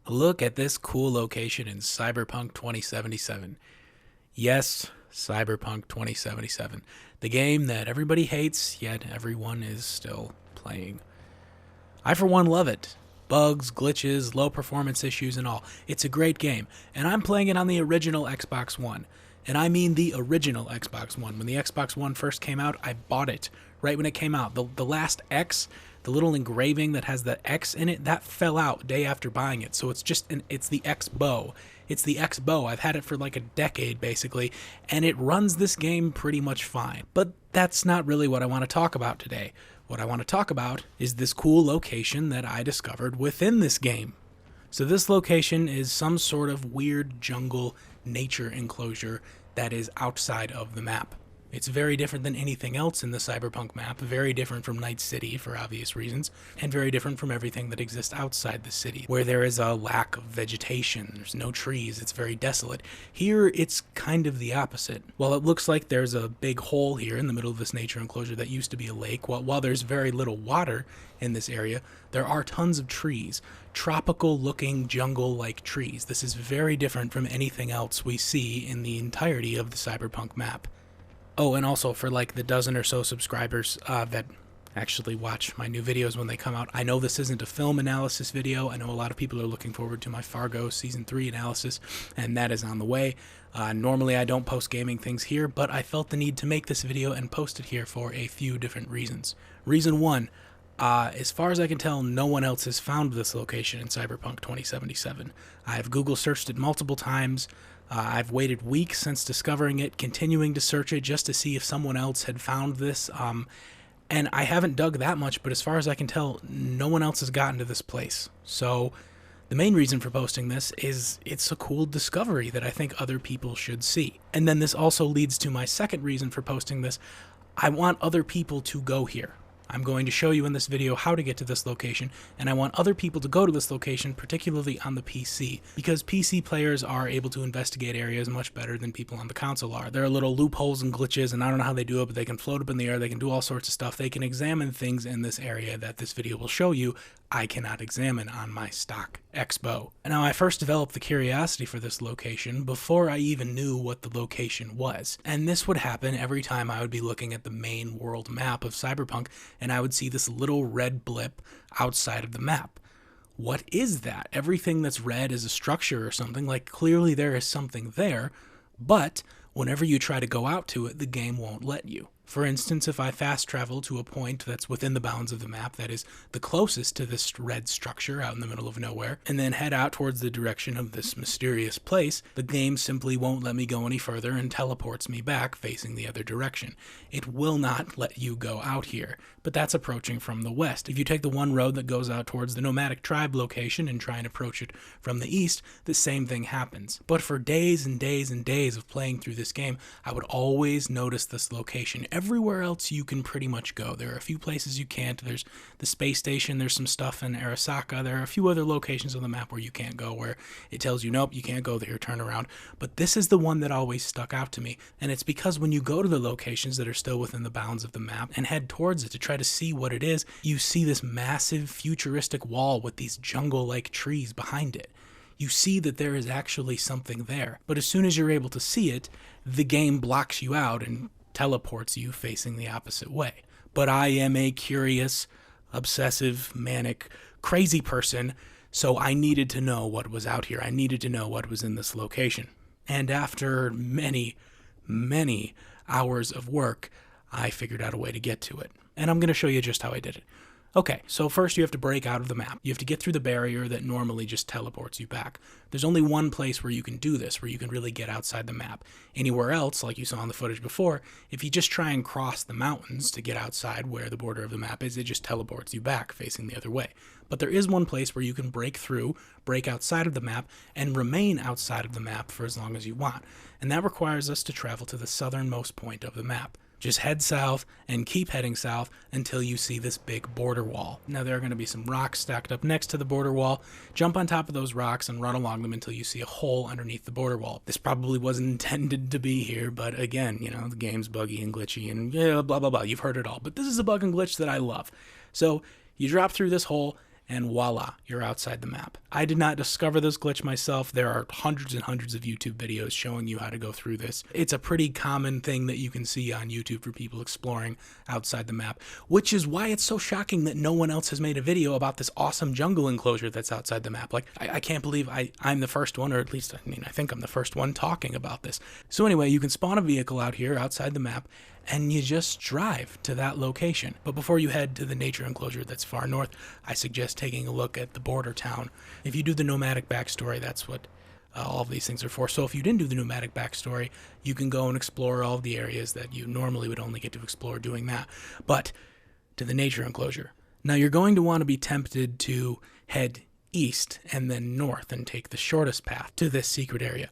Look at this cool location in Cyberpunk 2077. Yes, Cyberpunk 2077. The game that everybody hates, yet everyone is still playing. I, for one, love it. Bugs, glitches, low performance issues, and all. It's a great game, and I'm playing it on the original Xbox One. And I mean the original Xbox One. When the Xbox One first came out, I bought it right when it came out. The last X, the little engraving that has the X in it, that fell out day after buying it. So it's the X-Bow. It's the X-Bow. I've had it for like a decade, basically, and it runs this game pretty much fine. But that's not really what I want to talk about today. What I want to talk about is this cool location that I discovered within this game. So this location is some sort of weird jungle nature enclosure that is outside of the map. It's very different than anything else in the Cyberpunk map, very different from Night City for obvious reasons, and very different from everything that exists outside the city, where there is a lack of vegetation, there's no trees, it's very desolate. Here, it's kind of the opposite. While it looks like there's a big hole here in the middle of this nature enclosure that used to be a lake, while there's very little water in this area, there are tons of trees, tropical-looking jungle-like trees. This is very different from anything else we see in the entirety of the Cyberpunk map. Oh, and also for like the dozen or so subscribers that actually watch my new videos when they come out, I know this isn't a film analysis video. I know a lot of people are looking forward to my Fargo Season 3 analysis, and that is on the way. Normally I don't post gaming things here, but I felt the need to make this video and post it here for a few different reasons. Reason one, as far as I can tell, no one else has found this location in Cyberpunk 2077. I've Google searched it multiple times. I've waited weeks since discovering it, continuing to search it just to see if someone else had found this. And I haven't dug that much, but as far as I can tell, no one else has gotten to this place. So the main reason for posting this is it's a cool discovery that I think other people should see. And then this also leads to my second reason for posting this. I want other people to go here. I'm going to show you in this video how to get to this location, and I want other people to go to this location, particularly on the PC, because PC players are able to investigate areas much better than people on the console are. There are little loopholes and glitches, and I don't know how they do it, but they can float up in the air, they can do all sorts of stuff. They can examine things in this area that this video will show you I cannot examine on my stock X-Bow. Now, I first developed the curiosity for this location before I even knew what the location was. And this would happen every time I would be looking at the main world map of Cyberpunk, and I would see this little red blip outside of the map. What is that? Everything that's red is a structure or something. Like, clearly there is something there, but whenever you try to go out to it, the game won't let you. For instance, if I fast travel to a point that's within the bounds of the map that is the closest to this red structure out in the middle of nowhere, and then head out towards the direction of this mysterious place, the game simply won't let me go any further and teleports me back facing the other direction. It will not let you go out here, but that's approaching from the west. If you take the one road that goes out towards the nomadic tribe location and try and approach it from the east, the same thing happens. But for days and days and days of playing through this game, I would always notice this location. Everywhere else you can pretty much go. There are a few places you can't. There's the space station, there's some stuff in Arasaka. There are a few other locations on the map where you can't go, where it tells you, nope, you can't go there, turn around. But this is the one that always stuck out to me. And it's because when you go to the locations that are still within the bounds of the map and head towards it to try to see what it is, you see this massive futuristic wall with these jungle-like trees behind it. You see that there is actually something there. But as soon as you're able to see it, the game blocks you out and teleports you facing the opposite way. But I am a curious, obsessive, manic, crazy person, so I needed to know what was out here. I needed to know what was in this location. And after many, many hours of work, I figured out a way to get to it. And I'm going to show you just how I did it. Okay, so first you have to break out of the map. You have to get through the barrier that normally just teleports you back. There's only one place where you can do this, where you can really get outside the map. Anywhere else, like you saw in the footage before, if you just try and cross the mountains to get outside where the border of the map is, it just teleports you back facing the other way. But there is one place where you can break through, break outside of the map, and remain outside of the map for as long as you want. And that requires us to travel to the southernmost point of the map. Just head south and keep heading south until you see this big border wall. Now there are going to be some rocks stacked up next to the border wall. Jump on top of those rocks and run along them until you see a hole underneath the border wall. This probably wasn't intended to be here, but again, you know, the game's buggy and glitchy and yeah, blah, blah, blah. You've heard it all. But this is a bug and glitch that I love. So you drop through this hole and voila, you're outside the map. I did not discover this glitch myself. There are hundreds and hundreds of YouTube videos showing you how to go through this. It's a pretty common thing that you can see on YouTube for people exploring outside the map, which is why it's so shocking that no one else has made a video about this awesome jungle enclosure that's outside the map. Like, I can't believe I'm the first one, or at least, I think I'm the first one talking about this. So anyway, you can spawn a vehicle out here outside the map, and you just drive to that location. But before you head to the nature enclosure that's far north, I suggest taking a look at the border town. If you do the nomadic backstory, that's what all of these things are for. So if you didn't do the nomadic backstory, you can go and explore all of the areas that you normally would only get to explore doing that. But to the nature enclosure. Now you're going to want to be tempted to head east and then north and take the shortest path to this secret area.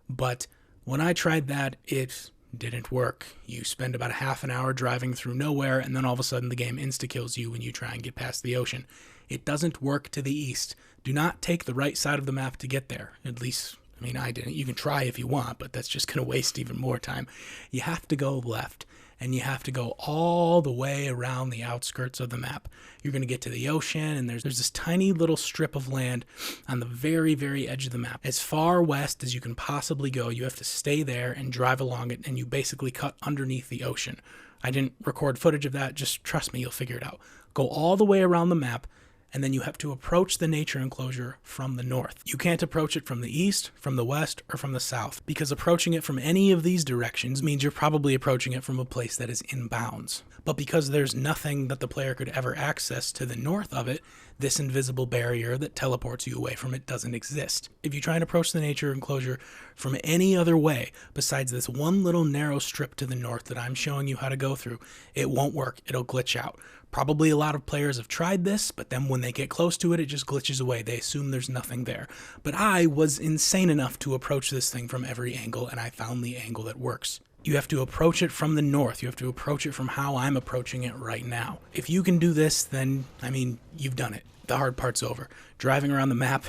But when I tried that, it didn't work. You spend about a half an hour driving through nowhere, and then all of a sudden the game insta-kills you when you try and get past the ocean. It doesn't work to the east. Do not take the right side of the map to get there. At least, I didn't. You can try if you want, but that's just going to waste even more time. You have to go left, and you have to go all the way around the outskirts of the map. You're going to get to the ocean, and there's this tiny little strip of land on the very, very edge of the map. As far west as you can possibly go, you have to stay there and drive along it, and you basically cut underneath the ocean. I didn't record footage of that. Just trust me, you'll figure it out. Go all the way around the map, and then you have to approach the nature enclosure from the north. You can't approach it from the east, from the west, or from the south, because approaching it from any of these directions means you're probably approaching it from a place that is in bounds. But because there's nothing that the player could ever access to the north of it, this invisible barrier that teleports you away from it doesn't exist. If you try and approach the nature enclosure from any other way besides this one little narrow strip to the north that I'm showing you how to go through, it won't work. It'll glitch out. Probably a lot of players have tried this, but then when they get close to it, it just glitches away. They assume there's nothing there. But I was insane enough to approach this thing from every angle, and I found the angle that works. You have to approach it from the north. You have to approach it from how I'm approaching it right now. If you can do this, then, you've done it. The hard part's over. Driving around the map,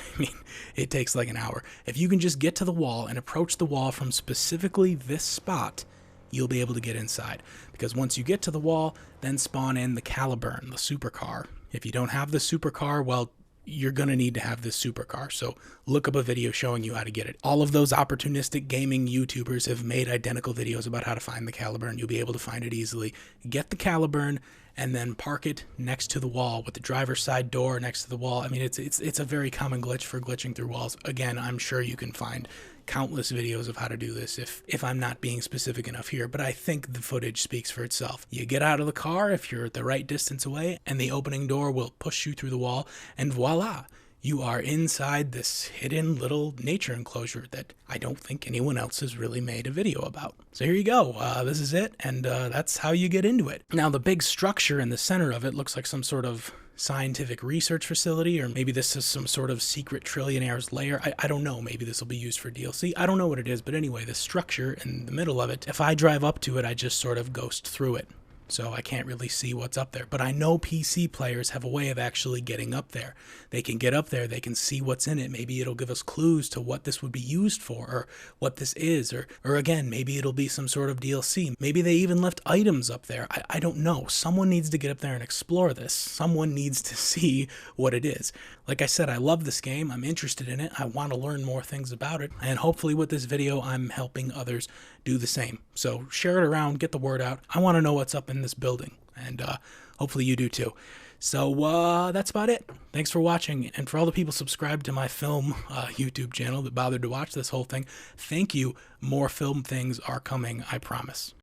it takes like an hour. If you can just get to the wall and approach the wall from specifically this spot, you'll be able to get inside. Because once you get to the wall, then spawn in the Caliburn, the supercar. If you don't have the supercar, well, you're going to need to have this supercar. So look up a video showing you how to get it. All of those opportunistic gaming YouTubers have made identical videos about how to find the Caliburn. You'll be able to find it easily. Get the Caliburn and then park it next to the wall with the driver's side door next to the wall. It's a very common glitch for glitching through walls. Again, I'm sure you can find countless videos of how to do this if I'm not being specific enough here, but I think the footage speaks for itself. You get out of the car if you're the right distance away, and the opening door will push you through the wall, and voila, you are inside this hidden little nature enclosure that I don't think anyone else has really made a video about. So here you go. This is it, and that's how you get into it. Now, the big structure in the center of it looks like some sort of scientific research facility, or maybe this is some sort of secret trillionaire's lair. I don't know. Maybe this will be used for DLC. I don't know what it is, but anyway, the structure in the middle of it, if I drive up to it, I just sort of ghost through it. So I can't really see what's up there. But I know PC players have a way of actually getting up there. They can get up there, they can see what's in it. Maybe it'll give us clues to what this would be used for, or what this is, or again, maybe it'll be some sort of DLC. Maybe they even left items up there. I don't know. Someone needs to get up there and explore this. Someone needs to see what it is. Like I said, I love this game. I'm interested in it. I want to learn more things about it. And hopefully with this video, I'm helping others do the same. So share it around, get the word out. I want to know what's up in this building, and hopefully you do too. So that's about it. Thanks for watching, and for all the people subscribed to my film YouTube channel that bothered to watch this whole thing, thank you. More film things are coming, I promise.